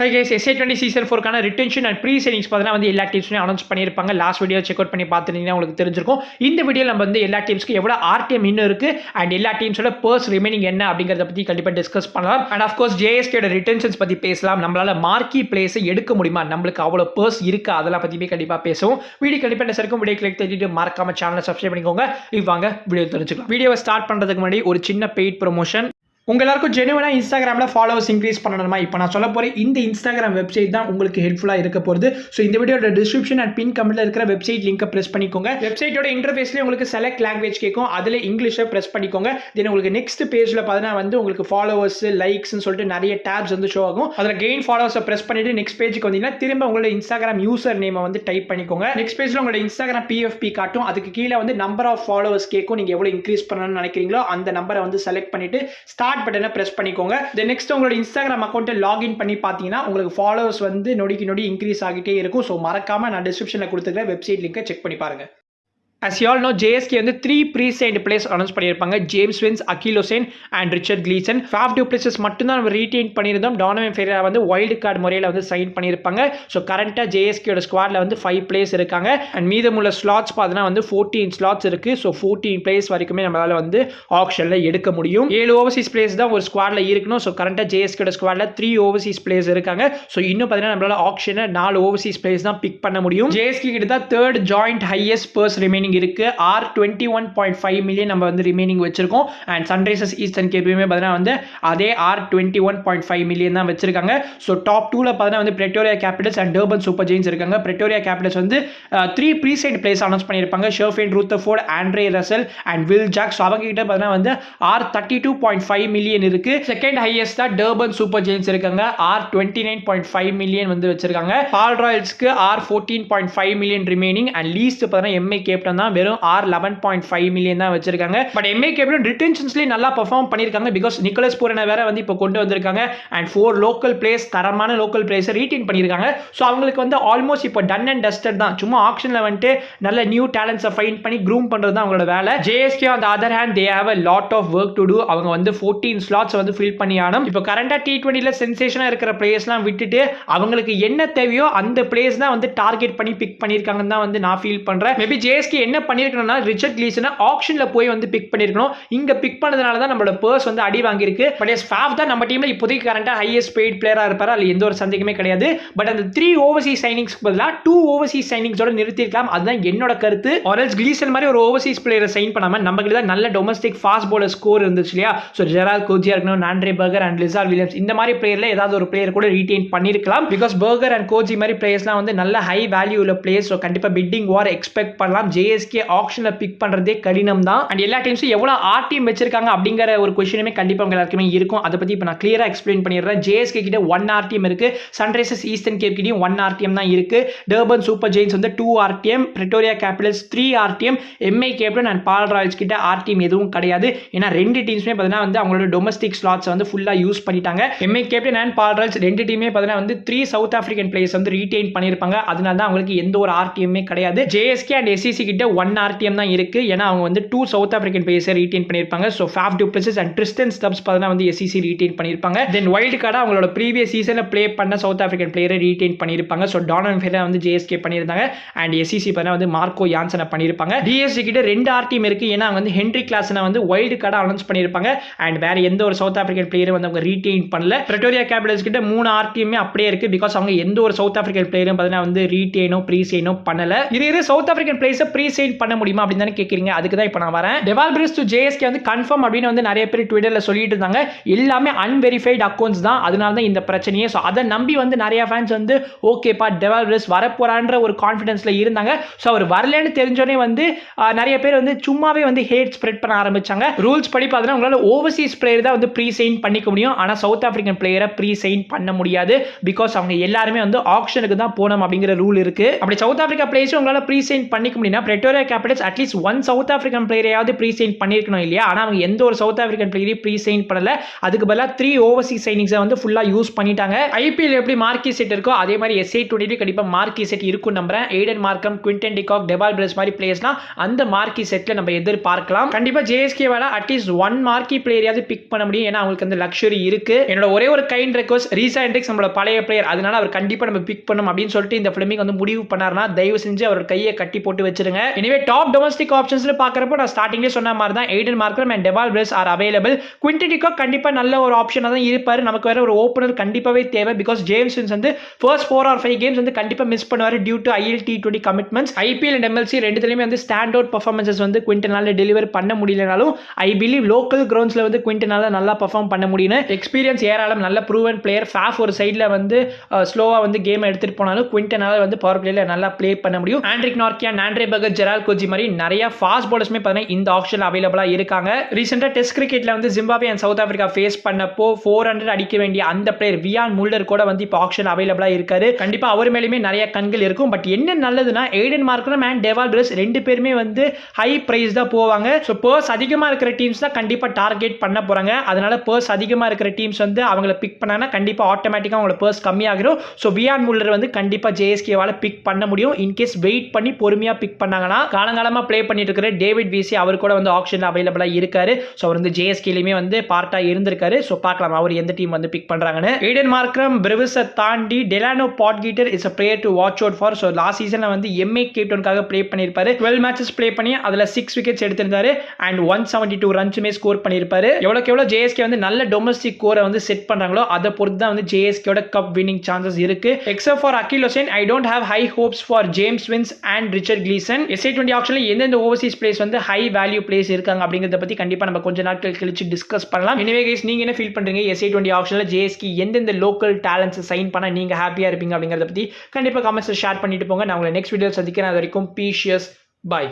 Hi guys, SA20 Season 4 retention and pre-sailings வந்து எல்லா டீம்ஸுமே announce பண்ணியிருப்பாங்க. லாஸ்ட் வீடியோ செக் அவுட் பண்ணி பார்த்துட்டீங்கன்னா உங்களுக்கு தெரிஞ்சிருக்கும். இந்த வீடியோவில் நம்ம வந்து எல்லா டீம்ஸ்க்கு எவ்வளோ RTM இன்னும் இருக்குது அண்ட் எல்லா டீம்ஸோட பர்ஸ் ரிமைனிங் என்ன அப்படிங்கிறத பற்றி கண்டிப்பாக டிஸ்கஸ் பண்ணலாம். அண்ட் ஆஃப்கோர்ஸ் JSKயோட ரிட்டன்ஷன்ஸ் பற்றி பேசலாம். நம்மளால் மார்க்கி பிளேஸை எடுக்க முடியுமா, நம்மளுக்கு அவ்வளோ பர்ஸ் இருக்கா, அதெல்லாம் பற்றியுமே கண்டிப்பாக பேசுவோம். வீடியோ கண்டிப்பாக என்ன இருக்கும், வீடியோ கிளிக் தெரிஞ்சுட்டு மறக்காம சேனலை சப்ஸ்கிரைப் பண்ணிக்கோங்க. வாங்க வீடியோ தெரிஞ்சுக்கலாம். வீடியோவை ஸ்டார்ட் பண்ணுறதுக்கு முன்னாடி ஒரு சின்ன பெய்ட் ப்ரொமோஷன். எல்லாருக்கும் ஜெனுவனாக இன்ஸ்டாகிராமில் ஃபாலோவர்ஸ் இன்க்ரீஸ் பண்ணணுமா? இப்போ நான் சொல்ல போகிற இந்த இன்ஸ்டாகிராம் வெப்சைட் தான் உங்களுக்கு ஹெல்ப்ஃபுல்லாக இருக்க போகுது. ஸோ இந்த வீடியோட டிஸ்கிரிப்ஷன் அண்ட் பின் கமெண்ட்டில் இருக்கிற வெப்சைட் லிங்கை ப்ரெஸ் பண்ணிக்கோங்க. வெப்சைட்டோட இன்டர்ஃபேஸ்லேயே உங்களுக்கு செலக்ட் லாங்குவேஜ் கேட்கும், அதில் இங்கிலீஷை ப்ரெஸ் பண்ணிக்கோங்க. தென் உங்களுக்கு நெக்ஸ்ட் பேஜில் பார்த்தீங்கன்னா வந்து உங்களுக்கு ஃபாலோவர்ஸ் லைக்ஸ்னு சொல்லிட்டு நிறைய டேப்ஸ் வந்து ஷோ ஆகும். அதில் கெயின் ஃபாலோவர்ஸை ப்ரெஸ் பண்ணிட்டு நெக்ஸ்ட் பேஜுக்கு வந்தீங்கன்னா திரும்ப உங்களோட இன்ஸ்டாகிராம் யூசர் நேமை வந்து டைப் பண்ணிக்கோங்க. நெக்ஸ்ட் பேஜில் உங்களோட இன்ஸ்டாகிராம் PFP காட்டும். அதுக்கு கீழே வந்து நம்பர் ஆஃப் ஃபாலோவர்ஸ் கேட்கும். நீங்கள் எவ்வளோ இன்க்ரீஸ் பண்ணணும்னு நினைக்கிறீங்களோ அந்த நம்பரை வந்து செலக்ட் பண்ணிட்டு ஸ்டார்ட் பட்டனை ப்ரெஸ் பண்ணிக்கோங்க. நெக்ஸ்ட் உங்களோட இன்ஸ்டாகிராம் அக்கௌண்ட்டை லாகின் பண்ணி பார்த்தீங்கன்னா உங்களுக்கு ஃபாலோவர்ஸ் வந்து நொடிக்கு நொடி இன்க்ரீஸ் ஆகிட்டே இருக்கும். ஸோ மறக்காம நான் டிஸ்கிரிப்ஷனில் கொடுத்துருக்க வெப்சைட் லிங்கை செக் பண்ணி பாருங்க. As you all know, JSK வந்து 3 pre-signed players அனௌன்ஸ் பண்ணியிருப்பாங்க. James Vince, Akeal Hosein and Richard Gleeson. Faf du Plessis மட்டும்தான் நம்ம ரீடைன் பண்ணியிருந்தோம். டானோவன் ஃபெரேரா வந்து வைல்டு கார்டு முறையில் வந்து சைன் பண்ணியிருப்பாங்க. ஸோ கரண்ட்டாக JSKயோட ஸ்குவாடில் வந்து 5 பிளேயர்ஸ் இருக்காங்க. அண்ட் மீதமுள்ள ஸ்லாட்ஸ் பார்த்தீங்கன்னா வந்து 14 ஸ்லாட்ஸ் இருக்குது. ஸோ 14 பிளேயர்ஸ் வரைக்குமே நம்மளால் வந்து ஆப்ஷனில் எடுக்க முடியும். 7 ஓவர்சீஸ் பிளேயர்ஸ் தான் ஒரு ஸ்குவாடில் இருக்கணும். ஸோ கரண்ட்டாக JSKயோட ஸ்குவாடில் 3 ஓவர்சீஸ் பிளேயர்ஸ் இருக்காங்க. ஸோ இன்னும் பார்த்தீங்கன்னா நம்மளால் ஆப்ஷனை 4 ஓவர்சீஸ் பிளேயர்ஸ் தான் பிக் பண்ண முடியும். JSK கிட்ட தான் third joint highest purse remaining இருக்குது. 21.5 மில்லியன் நம்ம வந்து ரிமைனிங் வச்சிருக்கோம். அண்ட் சன்ரைசர்ஸ் ஈஸ்டர்ன் கேபியுமே பார்த்தீங்கன்னா வந்து அதே 21.5 மில்லியன் தான் வச்சிருக்காங்க. ஸோ டாப் 2ல பார்த்தீங்கன்னா வந்து Pretoria Capitals and Durban Super Giants இருக்காங்க. பிரெட்டோரியா கேபிட்டல்ஸ் வந்து 3 ப்ரீசைட் பிளேஸ் அனௌன்ஸ் பண்ணியிருப்பாங்க. Sherfane Rutherford, Andre Russell and Will Jacks. So அவங்க கிட்ட பார்த்தீங்கன்னா வந்து 32.5 மில்லியன் இருக்கு. செகண்ட் ஹையஸ்டா டர்பன் சூப்பர் ஜெயின்ஸ் இருக்காங்க. 29.5 மில்லியன் வந்து வச்சிருக்காங்க. பால் ராயல்ஸ்க்கு 14.5 மில்லியன் ரிமைனிங். அண்ட் லீஸ்ட் பார்த்தீங்கன்னா MI கேப்டன் தான் வெறும் 11.5 மில்லியன் தான் வச்சிருக்காங்க. பட் MI கேப்டன் ரிட்டென்ஷன்ஸ்லயே நல்லா பெர்ஃபார்ம் பண்ணிருக்காங்க. பிகாஸ் நிக்கோலஸ் பூரனை வேற வந்து இப்போ கொண்டு வந்திருக்காங்க. அண்ட் 4 லோக்கல் பிளேயர்ஸ், தரமான லோக்கல் பிளேயர்ஸ் ரீடைன் பண்ணிருக்காங்க. ஸோ அவங்களுக்கு வந்து ஆல்மோஸ்ட் இப்போ டன் அண்ட் டஸ்டட் தான். சும்மா ஆக்ஷன்ல வந்துட்டு நல்ல நியூ டேலண்ட்ஸை ஃபைண்ட் பண்ணி க்ரூம் பண்றது தான் அவங்களோட வேலை. JSK on the other hand they have a lot of work to do. அவங்க வந்து 14 ஸ்லாட்ஸ் வந்து ஃபில் பண்ணி ஆகணும். இப்போ கரண்டா T20ல சென்சேஷனா இருக்கிற பிளேயர்ஸ்லாம் விட்டுட்டு அவங்களுக்கு என்ன தேவையோ அந்த பிளேயர்ஸ் தான் வந்து டார்கெட் பண்ணி பிக் பண்ணிருக்காங்கன்னு தான் வந்து நான் ஃபீல் பண்றேன். மேபி JSK என்ன பண்ணிருக்கணும்னா ரிச்சர்ட் கிளீசனை ஆக்ஷன்ல போய் வந்து பிக் பண்ணிருக்கணும். இங்க பிக் பண்ணதுனால தான் நம்மளோட பர்ஸ் வந்து அடி வாங்கியிருக்கு. பட் எஸ் ஃபாஃப் தான் நம்ம டீம்ல இப்போதைக்கு கரண்டா ஹையஸ்ட் பெய்ட் பிளேயரா இருப்பாரு. அதுல எந்த ஒரு சந்தேகமே கிடையாது. பட் அந்த 3 ஓவர்சீஸ் சைனிங்ஸ்க்கு பதிலா 2 ஓவர்சீஸ் சைனிங்ஸோட நிறுத்திருக்கலாம். அதுதான் என்னோட கருத்து. ஆரல்ஸ் கிளீசன் மாதிரி ஒரு ஓவர்சீஸ் பிளேயரை சைன் பண்ணாம நம்ம கிட்ட தான் நல்ல டொமஸ்டிக் ஃபாஸ்ட் பவுலர் ஸ்கோர் இருந்துச்சு இல்லையா? ஸோ ஜெரால்ட் கோஜியா இருக்கணும், ஆண்ட்ரே பர்கர் அண்ட் லிசார் வில்லியம்ஸ், இந்த மாதிரி பிளேயர்ல ஏதாவது ஒரு பிளேயர் கூட ரீடைன் பண்ணிருக்கலாம். பிகாஸ் பர்கர் அண்ட் கோஜி மாதிரி பிளேயர்ஸ்லாம் வந்து நல்ல ஹை வேல்யூ உள்ள பிளேயர்ஸ். ஸோ கண்டிப்பா பிட்டிங் வார் எக்ஸ்பெக்ட் பண்ணலாம். JSK ஆக்ஷன்ல பிக் பண்றதே கடினம் தான். அண்ட் எல்லா டீம்ஸும் எவ்வளவு RTM வச்சிருக்காங்க அப்படிங்கிற ஒரு क्वेश्चनமே கண்டிப்பா உங்க எல்லாருக்குமே இருக்கும். அதை பத்தி இப்போ நான் கிளியரா எக்ஸ்பிளைன் பண்ணிடுறேன். JSK கிட்ட 1 RTM இருக்கு. சன்ரைசர்ஸ் ஈஸ்டர்ன் கேப் கிட்டயும் 1 RTM தான் இருக்கு. டர்பன் சூப்பர் ஜெயின்ஸ் வந்து 2 RTM, Pretoria Capitals 3 RTM, MI captain and Paarl Royals கிட்ட RTM எதுவும் கிடையாது. ஏன்னா ரெண்டு டீம்ஸுமே பார்த்தீங்கன்னா வந்து அவங்களோட டொமஸ்டிக் ஸ்லாட்ஸ் வந்து ஃபுல்லா யூஸ் பண்ணிட்டாங்க. MI captain and Paarl Royals ரெண்டு டீமே பார்த்தீங்கன்னா வந்து 3 சவுத் ஆப்பிரிக்கன் பிளேயர்ஸ் வந்து ரீடைன் பண்ணிருப்பாங்க. அதனால தான் அவங்களுக்கு எந்த ஒரு RTMமே கிடையாது. JSK அண்ட் SEC கிட்ட 1 RTM தான் இருக்கு. ஏன்னா அவங்க வந்து 2 சவுத் ஆப்பிரிக்கன் பிளேயர்ஸை ரீடைன் பண்ணிருப்பாங்க. So Faf du places and Tristan stubs பார்த்தீங்கன்னா வந்து SEC ரீடைன் பண்ணிருப்பாங்க. தென் வைல்டு கார்டா அவங்களோட ப்ரீவியஸ் சீசன்ல ப்ளே பண்ண சவுத் ஆப்பிரிக்கன் பிளேயரை ரீடைன் பண்ணிருப்பாங்க. ஸோ டானோவன் ஃபெரேரா வந்து JSK பண்ணியிருந்தாங்க. அண்ட் SEC பார்த்தீங்கன்னா வந்து மார்க்கோ யான்சனை பண்ணிருப்பாங்க. DSC கிட்ட 2 RTM இருக்கு. ஏன்னா அவங்க வந்து ஹென்ரி கிளாசனை வந்து வைல்டு கார்டா அனௌன்ஸ் பண்ணிருப்பாங்க. அண்ட் வேற எந்த ஒரு சவுத் ஆப்பிரிக்கன் பிளேயரும் வந்து அவங்க ரீடைன் பண்ணல. பிரெட்டோரியா கேபிட்டல்ஸ் கிட்ட 3 RTM அப்படியே இருக்கு. பிகாஸ் அவங்க எந்த ஒரு சவுத் ஆப்பிரிக்கன் பிளேயரும் பார்த்தீங்கன்னா வந்து ரீடைனோ ப்ரீசைனோ பண்ணல. இது சவுத் ஆப்பிரிக்கன் பிளேயர்ஸை ப்ரீசைன் பண்ண முடியுமா அப்படின்னு தானே கேட்குறீங்க. அதுக்கு தான் இப்போ நான் வரேன். டெவால் பிரிஸ் டு JSK வந்து கன்ஃபார்ம் அப்படின்னு வந்து நிறைய பேர் ட்விட்டர்ல சொல்லிட்டு இருந்தாங்க. எல்லாமே அன்வெரிஃபைட் அக்கௌண்ட்ஸ் தான். அதனால தான் இந்த பிரச்சனையே. ஸோ அதை நம்பி வந்து நிறைய ஃபேன்ஸ் வந்து ஓகேப்பா டெவால் பிரிஸ் வரப்போறான்ற ஒரு கான்ஃபிடன்ஸ்ல இருந்தாங்க. ஸோ அவர் வரலன்னு தெரிஞ்சோடனே வந்து நிறைய பேர் வந்து சும்மாவே வந்து ஹேட் ஸ்ப்ரெட் பண்ண ஆரம்பிச்சாங்க. ரூல்ஸ் படி பார்த்தீங்கன்னா உங்களால் ஓவர்சீஸ் பிளேயர் தான் வந்து ப்ரீ சைன் பண்ணிக்க முடியும். ஆனால் சவுத் ஆப்பிரிக்கன் பிளேயரை ப்ரீ சைன் பண்ண முடியாது. பிகாஸ் அவங்க எல்லாருமே வந்து ஆக்ஷனுக்கு தான் போகணும் அப்படிங்கிற ரூல் இருக்கு. அப்படி சவுத் ஆப்பிரிக்கா பிளேயர்ஸ் உங்களால் ப்ரீ சைன் பண்ணிக்க முடியும்னா Victoria Capitals at least one South African பிளேயரையாவது ப்ரீ சைன் பண்ணிருக்கணும் இல்லையா? ஆனால் அவங்க எந்த ஒரு சவுத் ஆப்பிரிக்கன் பிளேயரையும் ப்ரீ சைன் பண்ணல. அதுக்கு பதிலாக 3 ஓவர்சீஸ் சைனிங்ஸை வந்து ஃபுல்லாக யூஸ் பண்ணிட்டாங்க. ஐபிஎல் எப்படி மார்க்கி செட் இருக்கோ அதே மாதிரி SA20 கண்டிப்பாக மார்க்கி செட் இருக்கும் நம்புறேன். எய்டன் மார்க்கம், குவிண்டன் டிகாக், டெவால் பிரஸ் மாதிரி பிளேயர்ஸ்லாம் அந்த மார்க்கி செட்ல நம்ம எதிர்பார்க்கலாம். கண்டிப்பாக ஜேஎஸ்கேவால அட்லீஸ்ட் ஒன் மார்க்கி பிளேயரையாவது பிக் பண்ண முடியும். ஏன்னா அவங்களுக்கு அந்த லக்ஸரி இருக்கு. என்னோட ஒரே ஒரு கைண்ட் ரெக்வஸ்ட், ரீசா ஹெண்ட்ரிக்ஸ் நம்மளோட பழைய பிளேயர், அதனால அவர் கண்டிப்பா நம்ம பிக் பண்ணணும் அப்படின்னு சொல்லிட்டு இந்த ஃபிலிமிங் வந்து முடிவு பண்ணாருன்னா தயவு செஞ்சு அவர் கையை கட்டி போட்டு வச்சிருங்க. எனவே டாப் டொமஸ்டிக் ஆப்ஷன்ஸ்ல பாக்குறப்போ நான் ஸ்டார்டிங்லேயே சொன்ன மாதிரி தான் Aiden Markram and Dewald Brevis are available. Quinton de கண்டிப்பா நல்ல ஒரு ஆப்ஷனா தான் இருப்பாரு. நமக்கு வேற ஒரு ஓப்பனர் கண்டிப்பாவே தேவை. பிகாஸ் ஜேம்ஸ் வின்ஸ் வந்து ஃபர்ஸ்ட் 4 or 5 கேம்ஸ் வந்து கண்டிப்பா மிஸ் பண்ணுவாரு due to IL T20 commitments. IPL and MLC ரெண்டுத்துலயுமே வந்து ஸ்டாண்ட் அவுட் பெர்ஃபார்மன்சஸ் வந்து குவிண்டனால டெலிவர் பண்ண முடியலனாலும் ஐ பிலீவ் லோக்கல் கிரவுண்ட்ஸ்ல வந்து குவிண்டனால நல்லா பெர்ஃபார்ம் பண்ண முடியும். எக்ஸ்பீரியன்ஸ் ஏராளம், நல்ல ப்ரூவன் பிளேயர். ஃபாஃப் ஒரு சைடில் வந்து ஸ்லோவா வந்து கேம் எடுத்துட்டு போனாலும் குவிண்டனால வந்து பவர் பிளேல நல்லா ப்ளே பண்ண முடியும். Anrich Nortje, Andre Burger, Gerald Coetzee மாதிரி நிறைய ஃபாஸ்ட் பாலர்ஸ்மே பார்த்தீங்கன்னா இந்த ஆப்ஷன் அவைலபிளா இருக்காங்க. ரீசெண்டாக டெஸ்ட் கிரிக்கெட்ல வந்து Zimbabwe and South Africa face பண்ணப்போ 400 அடிக்க வேண்டிய அந்த பிளேயர் வியான் முல்லர் கூட வந்து இப்போ ஆப்ஷன் அவைலபிளா இருக்காரு. கண்டிப்பா அவர் மேலேயுமே நிறைய கண்கள் இருக்கும். பட் என்ன நல்லதுன்னா Aiden Markram and Dewald Brevis ரெண்டு பேருமே வந்து ஹை பிரைஸ் தான் போவாங்க. ஸோ பர்ஸ் அதிகமா இருக்கிற டீம்ஸ் தான் கண்டிப்பா டார்கெட் பண்ண போறாங்க. அதனால பர்ஸ் அதிகமா இருக்கிற டீம்ஸ் வந்து அவங்கள பிக் பண்ணாங்கன்னா கண்டிப்பா ஆட்டோமேட்டிக்கா அவங்களோட பர்ஸ் கம்மியாகிடும். ஸோ வியான் முல்லர் வந்து கண்டிப்பா ஜேஎஸ்கேவால பிக் பண்ண முடியும். இன்கேஸ் வெயிட் பண்ணி பொறுமையா பிக் பண்ணாங்கன்னா காலங்காலமா ப்ளே பண்ணிட்டு இருக்கிற டேவிட் விசி அவர் கூட வந்து ஆப்ஷன்ல அவைலபிளா இருக்காரு. ஸோ அவர் வந்து ஜேஎஸ்கேலையுமே வந்து பார்ட்டா இருந்திருக்காரு. ஸோ பார்க்கலாம் அவர் எந்த டீம் வந்து பிக் பண்றாங்கன்னு. எய்டன் மார்க்கம், பிரெவிஸை தாண்டி Delano Potgieter is a player to watch out for. So last சீசன்ல வந்து MA கேப்டனுக்காக ப்ளே பண்ணியிருப்பாரு. 12 மேட்சஸ் ப்ளே பண்ணி அதுல 6 விக்கெட்ஸ் எடுத்திருந்தாரு அண்ட் 172 ரன்ஸுமே ஸ்கோர் பண்ணியிருப்பாரு. எவ்வளோக்கு எவ்வளோ ஜேஎஸ்கே வந்து நல்ல டொமஸ்டிக் கோரை வந்து செட் பண்றாங்களோ அதை பொறுத்து தான் வந்து ஜேஎஸ்கேயோட கப் வின்னிங் சான்சஸ் இருக்கு. Except for Akeal Hosein, I don't have high hopes for James Vince and Richard Gleeson. SA20 ஆப்ஷன்ல எந்தெந்த ஓவர்சீஸ் பிளேஸ் வந்து ஹை வேல்யூ பிளேஸ் இருக்காங்க அப்படிங்கறத பத்தி கண்டிப்பா நம்ம கொஞ்ச நாட்கள் கழிச்சு டிஸ்கஸ் பண்ணலாம். எனிவே கைஸ், நீங்க என்ன ஃபீல் பண்றீங்க? SA20 ஆப்ஷன்ல ஜேஎஸ்கே எந்தெந்த லோக்கல் டேலண்ட்ஸ் சைன் பண்ணா நீங்க ஹாப்பியா இருப்பீங்க அப்படிங்கறத பத்தி கண்டிப்பா கமெண்ட்ஸ்ல ஷேர் பண்ணிட்டு போங்க. நான் உங்களை நெக்ஸ்ட் வீடியோ சந்திக்கிறேன். அது வரைக்கும் பீஷியஸ், பை.